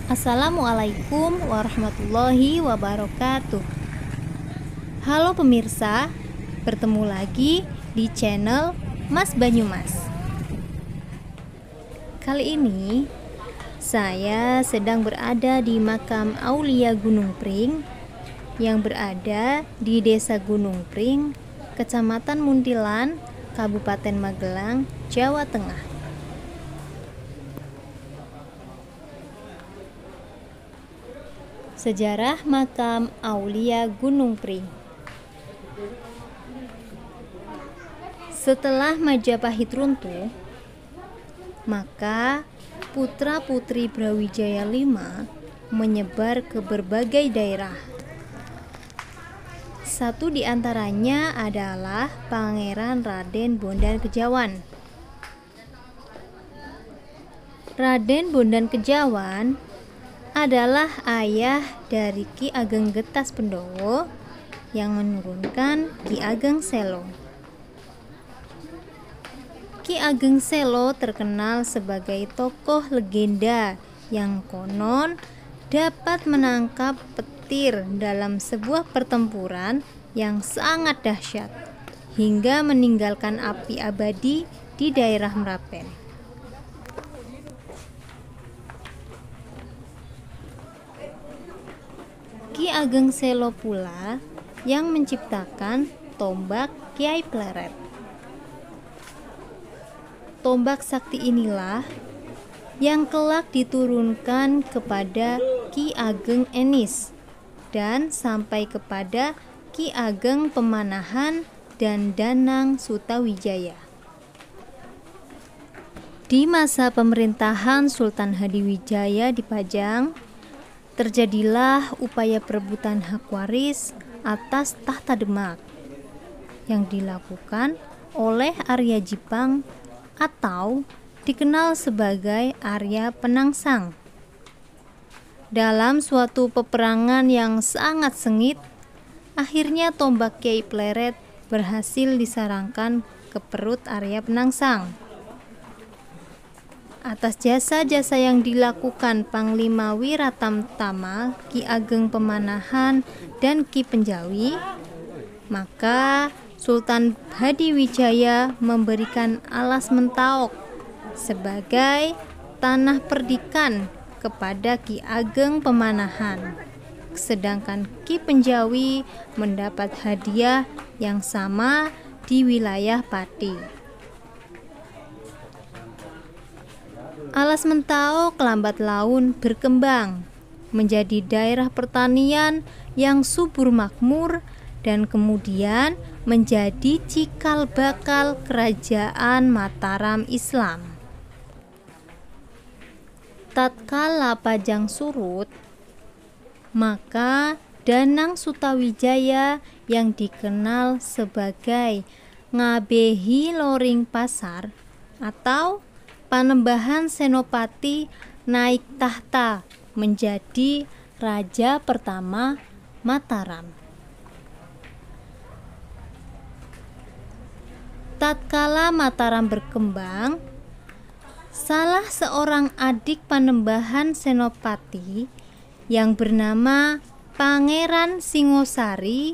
Assalamualaikum warahmatullahi wabarakatuh. Halo pemirsa, bertemu lagi di channel Mas Banyumas. Kali ini saya sedang berada di makam Aulia Gunung Pring yang berada di Desa Gunung Pring, Kecamatan Muntilan, Kabupaten Magelang, Jawa Tengah. Sejarah makam Aulia Gunung Pring. Setelah Majapahit runtuh, maka putra-putri Brawijaya V menyebar ke berbagai daerah. Satu di antaranya adalah Pangeran Raden Bondan Kejawan. Raden Bondan Kejawan adalah ayah dari Ki Ageng Getas Pendowo yang menurunkan Ki Ageng Selo. Ki Ageng Selo terkenal sebagai tokoh legenda yang konon dapat menangkap petir dalam sebuah pertempuran yang sangat dahsyat hingga meninggalkan api abadi di daerah Merapen. Ki Ageng Selo pula yang menciptakan tombak Kiai Pleret. Tombak sakti inilah yang kelak diturunkan kepada Ki Ageng Enis dan sampai kepada Ki Ageng Pemanahan dan Danang Sutawijaya. Di masa pemerintahan Sultan Hadiwijaya di Pajang, terjadilah upaya perebutan hak waris atas tahta Demak yang dilakukan oleh Arya Jipang atau dikenal sebagai Arya Penangsang. Dalam suatu peperangan yang sangat sengit, akhirnya tombak Kiai Pleret berhasil disarangkan ke perut Arya Penangsang. Atas jasa-jasa yang dilakukan Panglima Wiratamtama, Ki Ageng Pemanahan, dan Ki Penjawi, maka Sultan Hadiwijaya memberikan Alas Mentaok sebagai tanah perdikan kepada Ki Ageng Pemanahan, sedangkan Ki Penjawi mendapat hadiah yang sama di wilayah Pati. Alas Mentaok lambat laun berkembang menjadi daerah pertanian yang subur makmur dan kemudian menjadi cikal bakal kerajaan Mataram Islam. Tatkala Pajang surut, maka Danang Sutawijaya yang dikenal sebagai Ngabehi Loring Pasar atau Panembahan Senopati naik tahta menjadi raja pertama Mataram. Tatkala Mataram berkembang, salah seorang adik Panembahan Senopati yang bernama Pangeran Singosari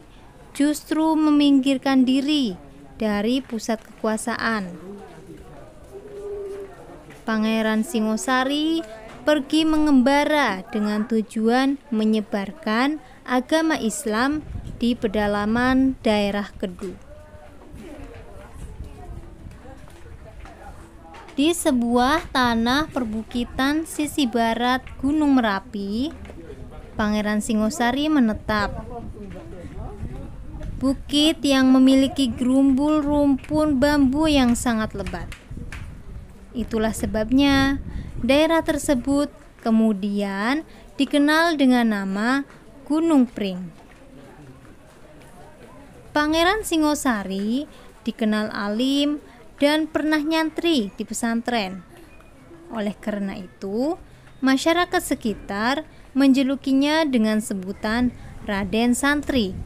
justru meminggirkan diri dari pusat kekuasaan. Pangeran Singosari pergi mengembara dengan tujuan menyebarkan agama Islam di pedalaman daerah Kedu. Di sebuah tanah perbukitan sisi barat Gunung Merapi, Pangeran Singosari menetap. Bukit yang memiliki gerumbul rumpun bambu yang sangat lebat. Itulah sebabnya daerah tersebut kemudian dikenal dengan nama Gunung Pring. Pangeran Singosari dikenal alim dan pernah nyantri di pesantren. Oleh karena itu, masyarakat sekitar menjulukinya dengan sebutan Raden Santri.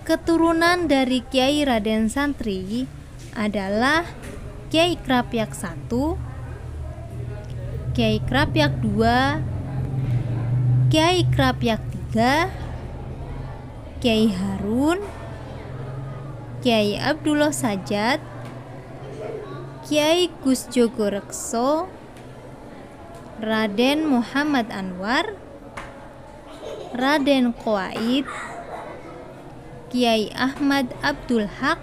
Keturunan dari Kiai Raden Santri adalah Kiai Krapyak I, Kiai Krapyak II, Kiai Krapyak III, Kiai Harun, Kiai Abdullah Sajat, Kiai Gus Jogorekso, Raden Muhammad Anwar, Raden Qoaid, Kiai Ahmad Abdul Haq,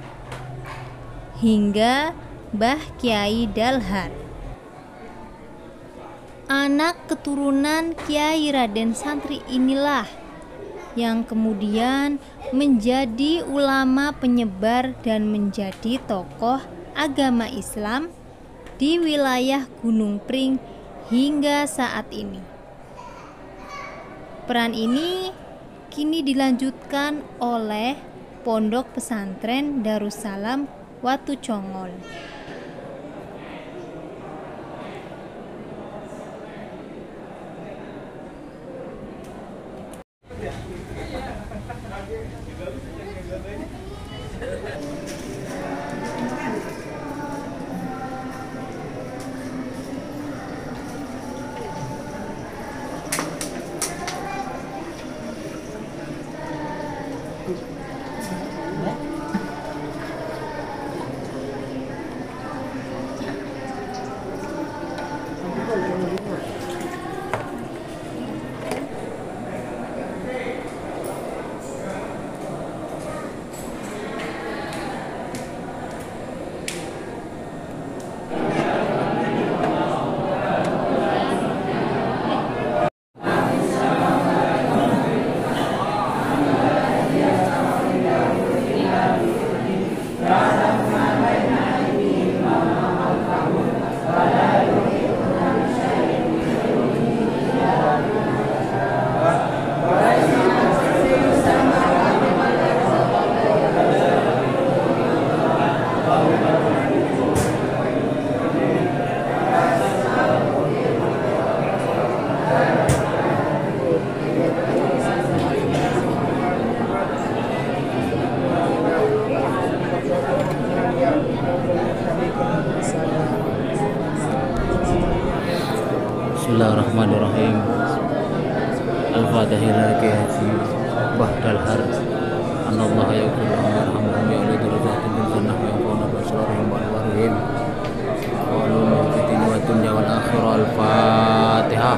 hingga Mbah Kiai Dalhar. Anak keturunan Kiai Raden Santri inilah yang kemudian menjadi ulama penyebar dan menjadi tokoh agama Islam di wilayah Gunung Pring hingga saat ini. Peran ini kini dilanjutkan oleh Pondok Pesantren Darussalam Watu Congol. Bismillahirrahmanirrahim. Al-Fatihah Kiai Haji Mbah Dalhar. Anallaha yaqulu warhamhum ya ulil darajatin fil jannah wa yaqulu basrarihim wa alwarihim wa ulumul fitni wa dunya wal akhirah. Al-Fatihah.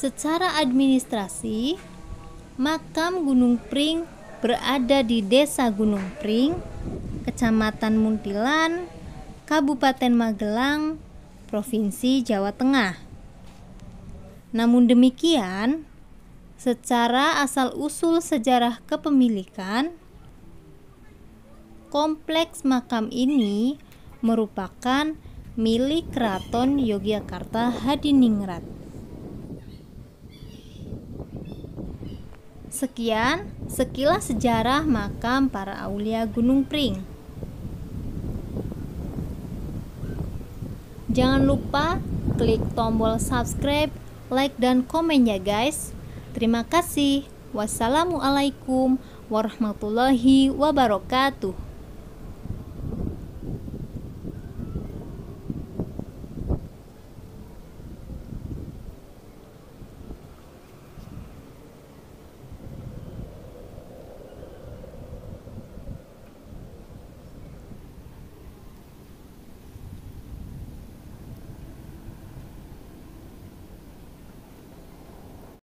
Secara administrasi, makam Gunung Pring berada di Desa Gunung Pring, Kecamatan Muntilan, Kabupaten Magelang, Provinsi Jawa Tengah. Namun demikian, secara asal-usul sejarah kepemilikan, kompleks makam ini merupakan milik Keraton Yogyakarta Hadiningrat. Sekian sekilas sejarah makam para aulia Gunung Pring. Jangan lupa klik tombol subscribe, like, dan komen ya guys. Terima kasih. Wassalamualaikum warahmatullahi wabarakatuh.